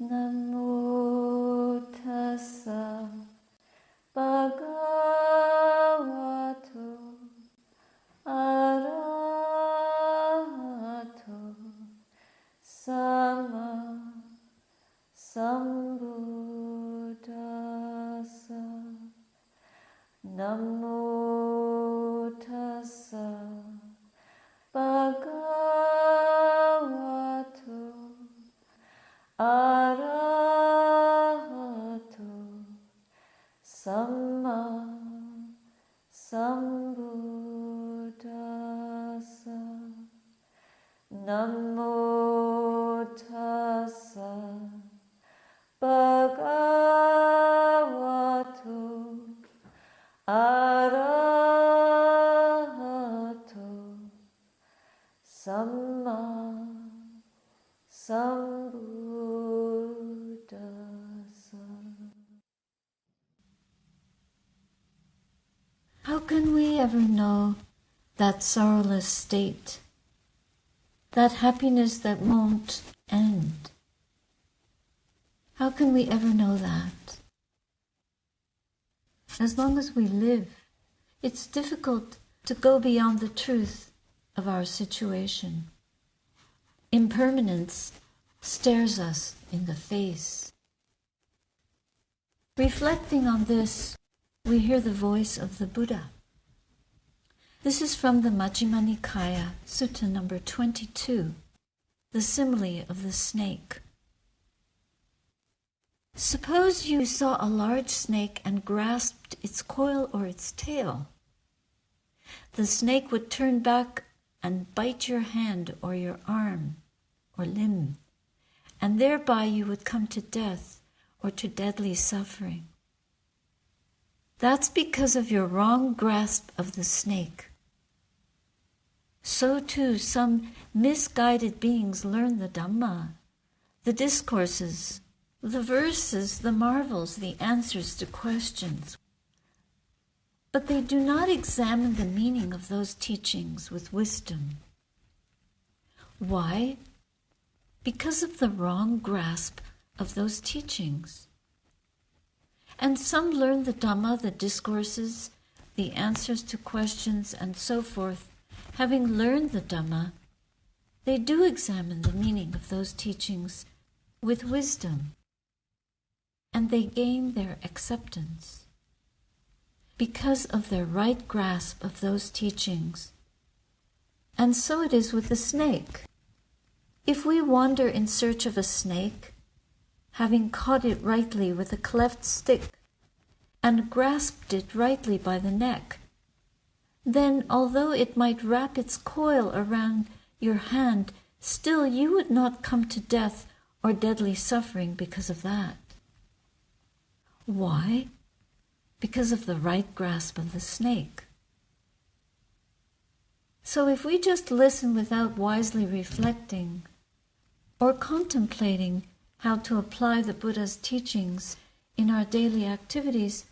Namo tassa bhagavato arahato sama sambuddhassa. Namo tassa bhagavato arahato samma sambuddhassa. Namo tassa bhagavato arahato samma sambuddhassa. How can we ever know that sorrowless state, that happiness that won't end? How can we ever know that? As long as we live, it's difficult to go beyond the truth of our situation. Impermanence stares us in the face. Reflecting on this, we hear the voice of the Buddha. This is from the Majjhima Nikaya, Sutta number 22, the simile of the snake. Suppose you saw a large snake and grasped its coil or its tail. The snake would turn back and bite your hand or your arm or limb, and thereby you would come to death or to deadly suffering. That's because of your wrong grasp of the snake. So too, some misguided beings learn the Dhamma, the discourses, the verses, the marvels, the answers to questions. But they do not examine the meaning of those teachings with wisdom. Why? Because of the wrong grasp of those teachings. And some learn the Dhamma, the discourses, the answers to questions, and so forth. Having learned the Dhamma, they do examine the meaning of those teachings with wisdom, and they gain their acceptance because of their right grasp of those teachings. And so it is with the snake. If we wander in search of a snake, having caught it rightly with a cleft stick and grasped it rightly by the neck, then although it might wrap its coil around your hand, still you would not come to death or deadly suffering because of that. Why? Because of the right grasp of the snake. So if we just listen without wisely reflecting or contemplating how to apply the Buddha's teachings in our daily activities,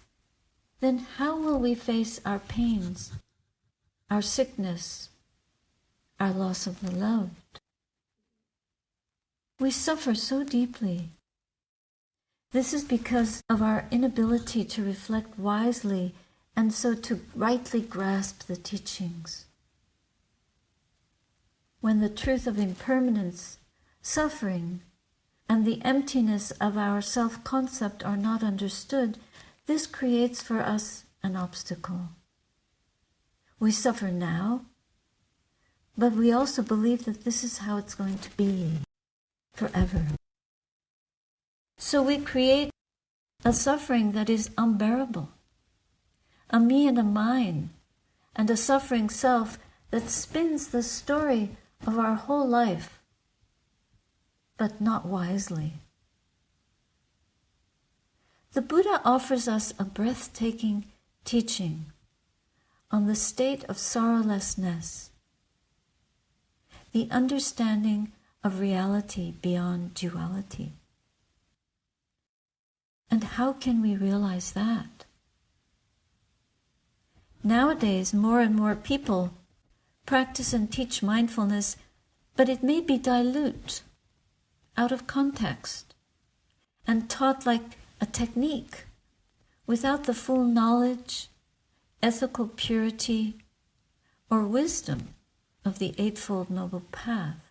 then how will we face our pains, our sickness, our loss of the loved? We suffer so deeply. This is because of our inability to reflect wisely and so to rightly grasp the teachings. When the truth of impermanence, suffering, and the emptiness of our self-concept are not understood, this creates for us an obstacle. We suffer now, but we also believe that this is how it's going to be forever. So we create a suffering that is unbearable, a me and a mine, and a suffering self that spins the story of our whole life, but not wisely. The Buddha offers us a breathtaking teaching on the state of sorrowlessness, the understanding of reality beyond duality. And how can we realize that? Nowadays, more and more people practice and teach mindfulness, but it may be dilute, out of context. and taught like a technique, without the full knowledge, ethical purity, or wisdom of the Eightfold Noble Path.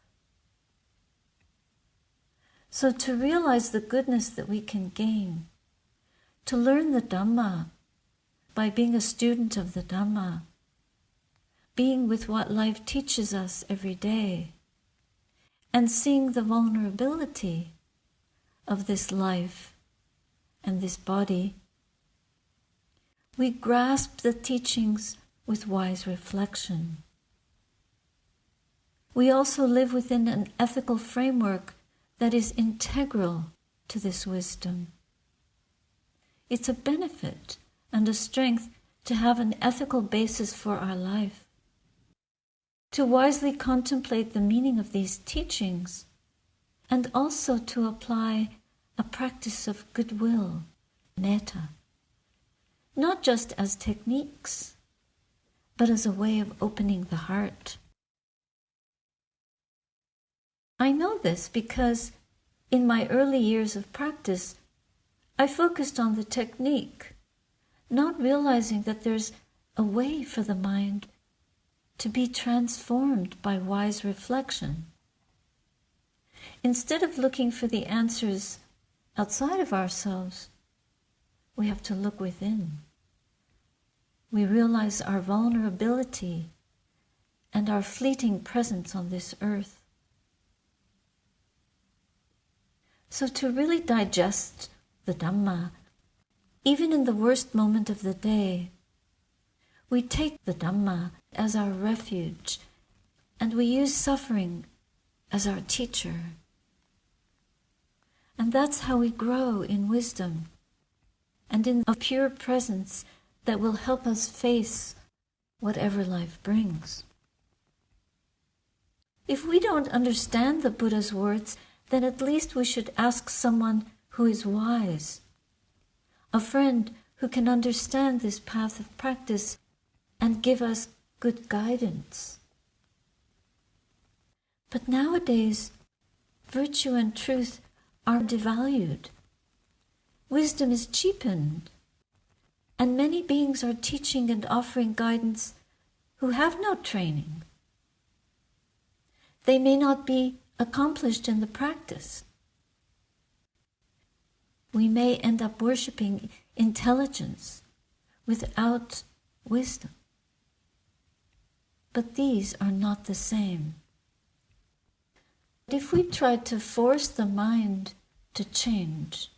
So to realize the goodness that we can gain, to learn the Dhamma by being a student of the Dhamma, being with what life teaches us every day, and seeing the vulnerability of this life and this body, we grasp the teachings with wise reflection. We also live within an ethical framework that is integral to this wisdom. It's a benefit and a strength to have an ethical basis for our life. To wisely contemplate the meaning of these teachings, and also to apply a practice of goodwill, metta, not just as techniques, but as a way of opening the heart. I know this because in my early years of practice, I focused on the technique, not realizing that there's a way for the mind to be transformed by wise reflection. Instead of looking for the answers outside of ourselves, we have to look within. We realize our vulnerability and our fleeting presence on this earth. So to really digest the Dhamma, even in the worst moment of the day, we take the Dhamma as our refuge, and we use suffering as our teacher. And that's how we grow in wisdom and in a pure presence that will help us face whatever life brings. If we don't understand the Buddha's words, then at least we should ask someone who is wise, a friend who can understand this path of practice and give us good guidance. But nowadays, virtue and truth are devalued. Wisdom is cheapened, and many beings are teaching and offering guidance who have no training. They may not be accomplished in the practice. We may end up worshipping intelligence without wisdom. But these are not the same. If we try to force the mind to change,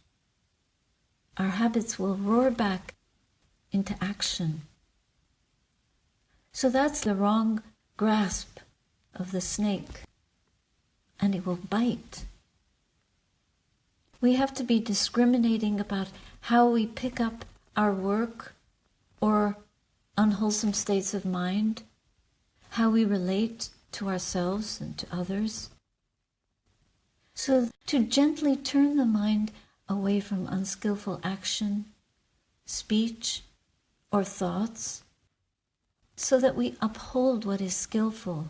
our habits will roar back into action. So that's the wrong grasp of the snake, and it will bite. We have to be discriminating about how we pick up our work or unwholesome states of mind, how we relate to ourselves and to others. So to gently turn the mind away from unskillful action, speech, or thoughts, so that we uphold what is skillful,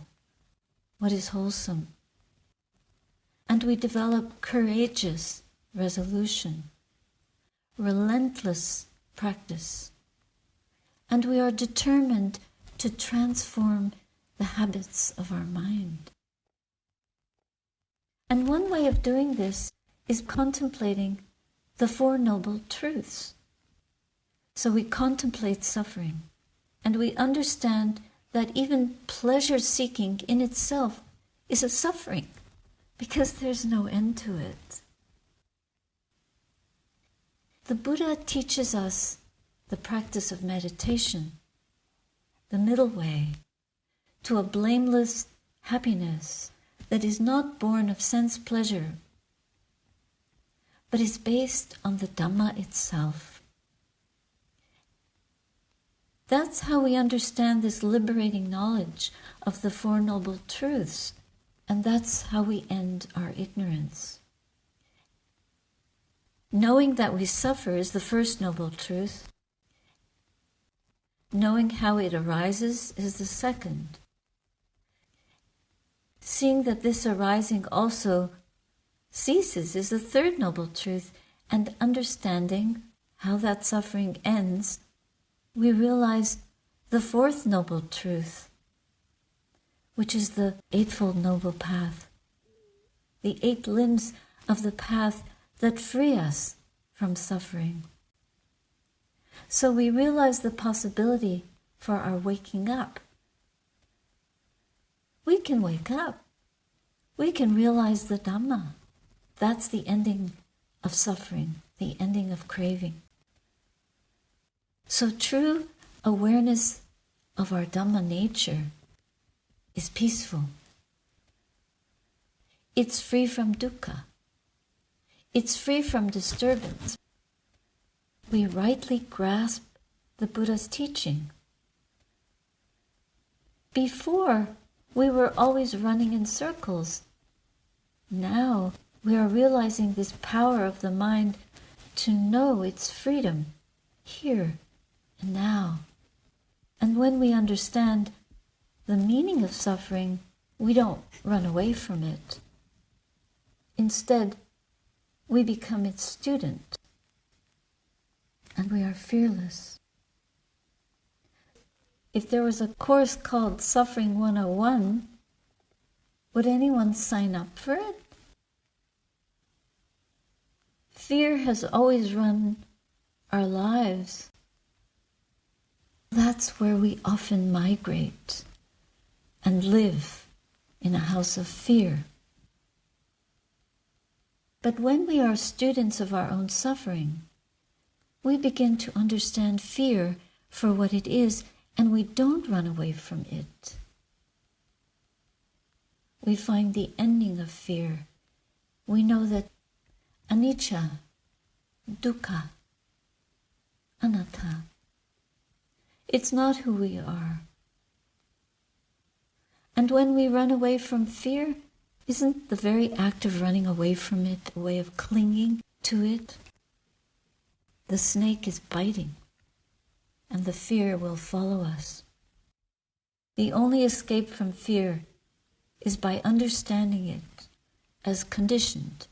what is wholesome, and we develop courageous resolution, relentless practice, and we are determined to transform the habits of our mind. And one way of doing this is contemplating the Four Noble Truths. So we contemplate suffering, and we understand that even pleasure-seeking in itself is a suffering, because there's no end to it. The Buddha teaches us the practice of meditation, the middle way, to a blameless happiness that is not born of sense pleasure, but is based on the Dhamma itself. That's how we understand this liberating knowledge of the Four Noble Truths, and that's how we end our ignorance. Knowing that we suffer is the first Noble Truth. Knowing how it arises is the second. Seeing that this arising also ceases is the third Noble Truth, and understanding how that suffering ends, we realize the fourth noble truth, which is the Eightfold Noble Path, the 8 limbs of the path that free us from suffering. So we realize the possibility for our waking up. We can wake up. We can realize the Dhamma. That's the ending of suffering, the ending of craving. So true awareness of our Dhamma nature is peaceful. It's free from dukkha. It's free from disturbance. We rightly grasp the Buddha's teaching. Before, we were always running in circles. Now, we are realizing this power of the mind to know its freedom here and now. And when we understand the meaning of suffering, we don't run away from it. Instead, we become its student, and we are fearless. If there was a course called Suffering 101, would anyone sign up for it? Fear has always run our lives. That's where we often migrate and live, in a house of fear. But when we are students of our own suffering, we begin to understand fear for what it is, and we don't run away from it. We find the ending of fear. We know that anicca, dukkha, anatta, it's not who we are. And when we run away from fear, isn't the very act of running away from it a way of clinging to it? The snake is biting, and the fear will follow us. The only escape from fear is by understanding it as conditioned,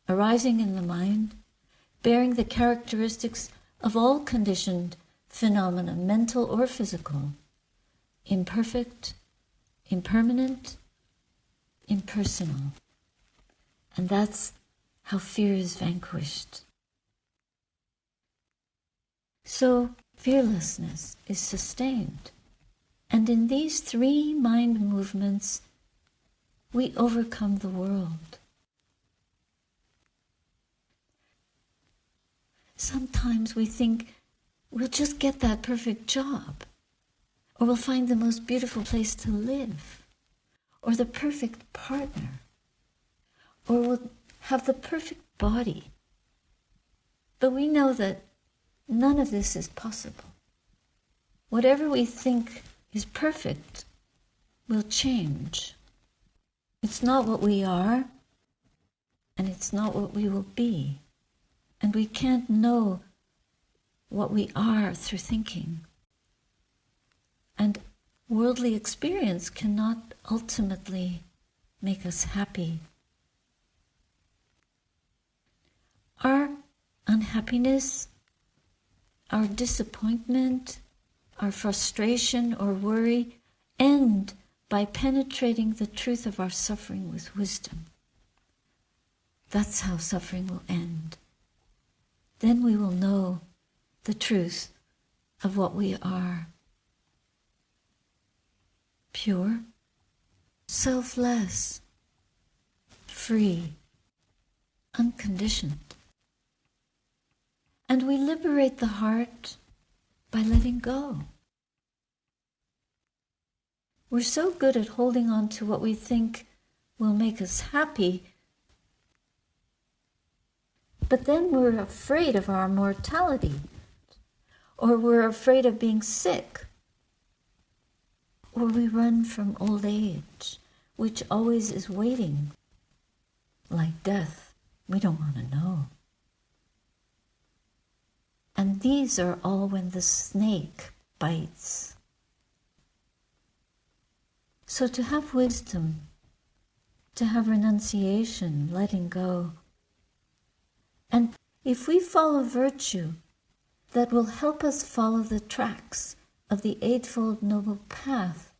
arising in the mind, bearing the characteristics of all conditioned phenomena, mental or physical, imperfect, impermanent, impersonal. And that's how fear is vanquished. So fearlessness is sustained. And in these 3 mind movements, we overcome the world. Sometimes we think we'll just get that perfect job, or we'll find the most beautiful place to live, or the perfect partner, or we'll have the perfect body. But we know that none of this is possible. Whatever we think is perfect will change. It's not what we are, and it's not what we will be. And we can't know what we are through thinking. And worldly experience cannot ultimately make us happy. Our unhappiness, our disappointment, our frustration or worry end by penetrating the truth of our suffering with wisdom. That's how suffering will end. Then we will know the truth of what we are. Pure, selfless, free, unconditioned. And we liberate the heart by letting go. We're so good at holding on to what we think will make us happy, but then we're afraid of our mortality, or we're afraid of being sick, or we run from old age, which always is waiting, like death. We don't want to know. And these are all when the snake bites. So to have wisdom, to have renunciation, letting go, and If we follow virtue, that will help us follow the tracks of the Eightfold Noble Path,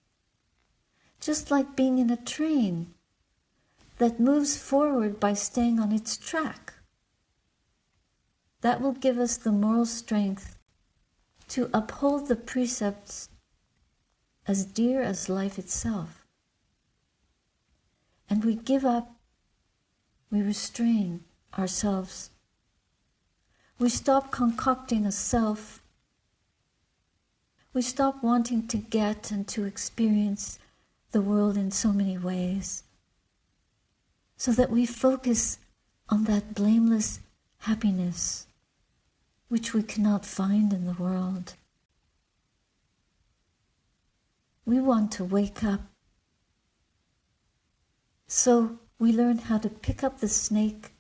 just like being in a train that moves forward by staying on its track. That will give us the moral strength to uphold the precepts as dear as life itself. And we give up, we restrain ourselves. We stop concocting a self. We stop wanting to get and to experience the world in so many ways, so that we focus on that blameless happiness which we cannot find in the world. We want to wake up. So we learn how to pick up the snake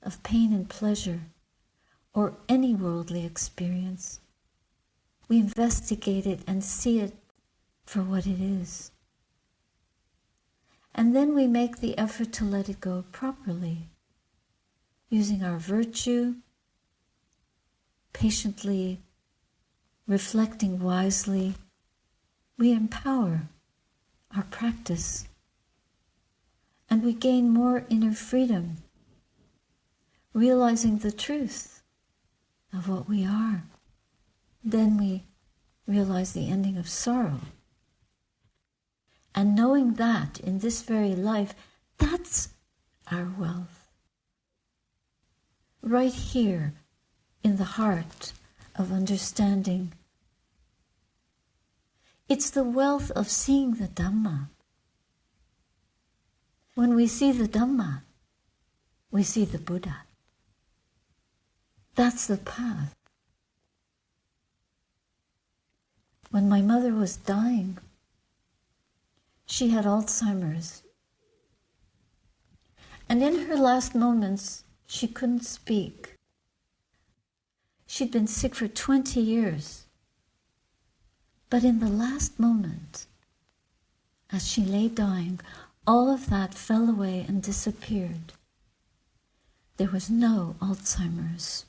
of pain and pleasure, or any worldly experience. We investigate it and see it for what it is. And then we make the effort to let it go properly, using our virtue, patiently, reflecting wisely. We empower our practice, and we gain more inner freedom, realizing the truth of what we are. Then we realize the ending of sorrow. And knowing that in this very life, that's our wealth. Right here in the heart of understanding. It's the wealth of seeing the Dhamma. When we see the Dhamma, we see the Buddha. That's the path. When my mother was dying, she had Alzheimer's. And in her last moments, she couldn't speak. She'd been sick for 20 years. But in the last moment, as she lay dying, all of that fell away and disappeared. There was no Alzheimer's.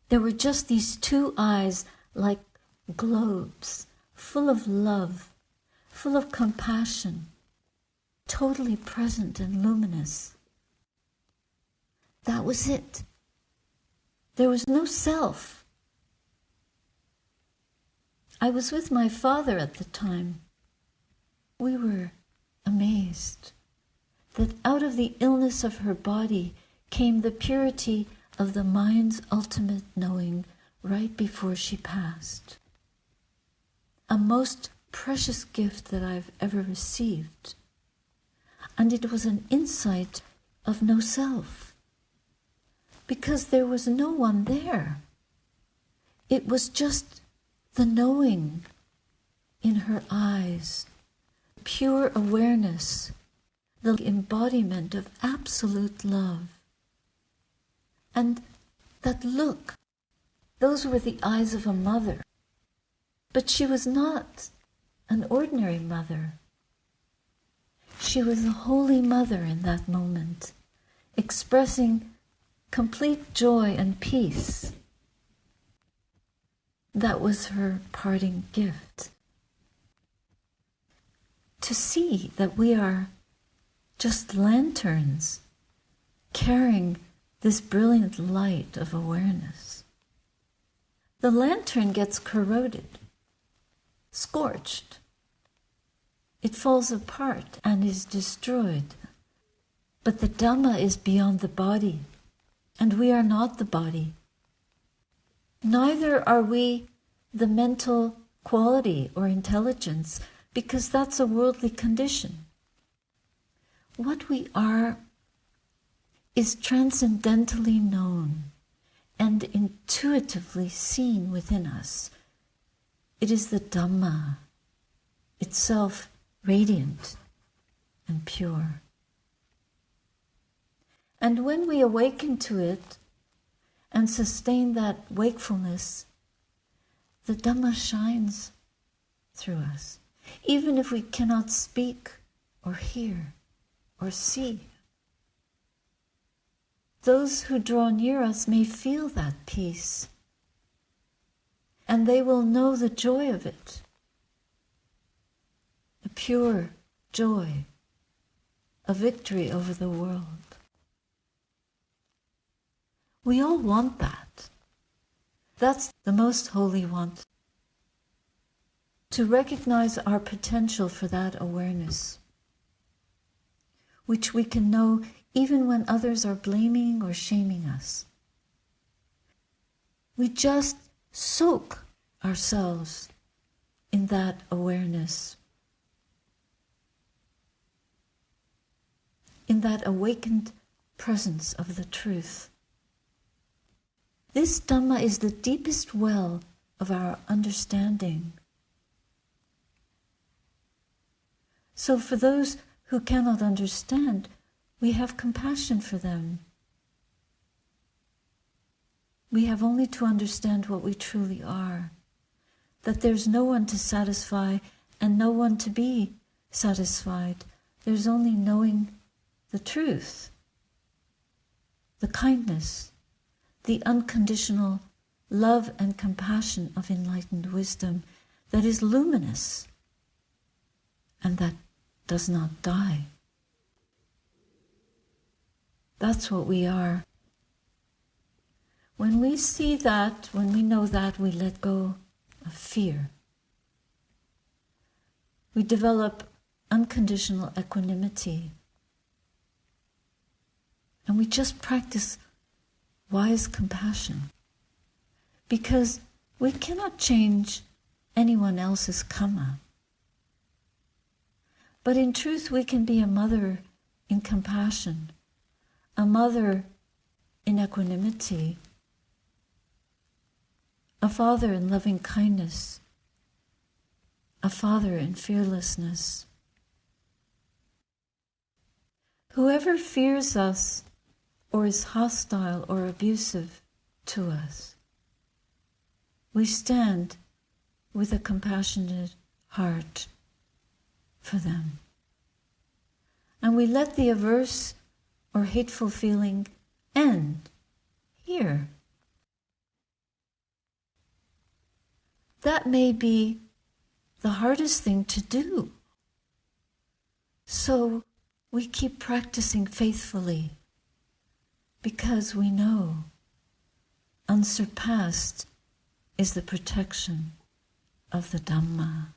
There were just these two eyes like globes, full of love, full of compassion, totally present and luminous. That was it. There was no self. I was with my father at the time. We were amazed that out of the illness of her body came the purity of the mind's ultimate knowing right before she passed. A most precious gift that I've ever received. And it was an insight of no self, because there was no one there. It was just the knowing in her eyes, pure awareness, the embodiment of absolute love. And that look, those were the eyes of a mother. But she was not an ordinary mother. She was a holy mother in that moment, expressing complete joy and peace. That was her parting gift. To see that we are just lanterns carrying this brilliant light of awareness. The lantern gets corroded, scorched. It falls apart and is destroyed. But the Dhamma is beyond the body, and we are not the body. Neither are we the mental quality or intelligence, because that's a worldly condition. What we are is transcendentally known and intuitively seen within us. It is the Dhamma, itself radiant and pure. And when we awaken to it and sustain that wakefulness, the Dhamma shines through us, even if we cannot speak or hear or see. those who draw near us may feel that peace, and they will know the joy of it, a pure joy, a victory over the world. We all want that. That's the most holy want. To recognize our potential for that awareness, which we can know even when others are blaming or shaming us. We just soak ourselves in that awareness, in that awakened presence of the truth. This Dhamma is the deepest well of our understanding. So for those who cannot understand, we have compassion for them. We have only to understand what we truly are, that there's no one to satisfy and no one to be satisfied. There's only knowing the truth, the kindness, the unconditional love and compassion of enlightened wisdom that is luminous and that does not die. That's what we are. When we see that, when we know that, we let go of fear. We develop unconditional equanimity. And we just practice wise compassion. Because we cannot change anyone else's karma. But in truth, we can be a mother in compassion, a mother in equanimity, a father in loving kindness, a father in fearlessness. Whoever fears us or is hostile or abusive to us, we stand with a compassionate heart for them. And we let the averse or hateful feeling end here. That may be the hardest thing to do. So we keep practicing faithfully because we know unsurpassed is the protection of the Dhamma.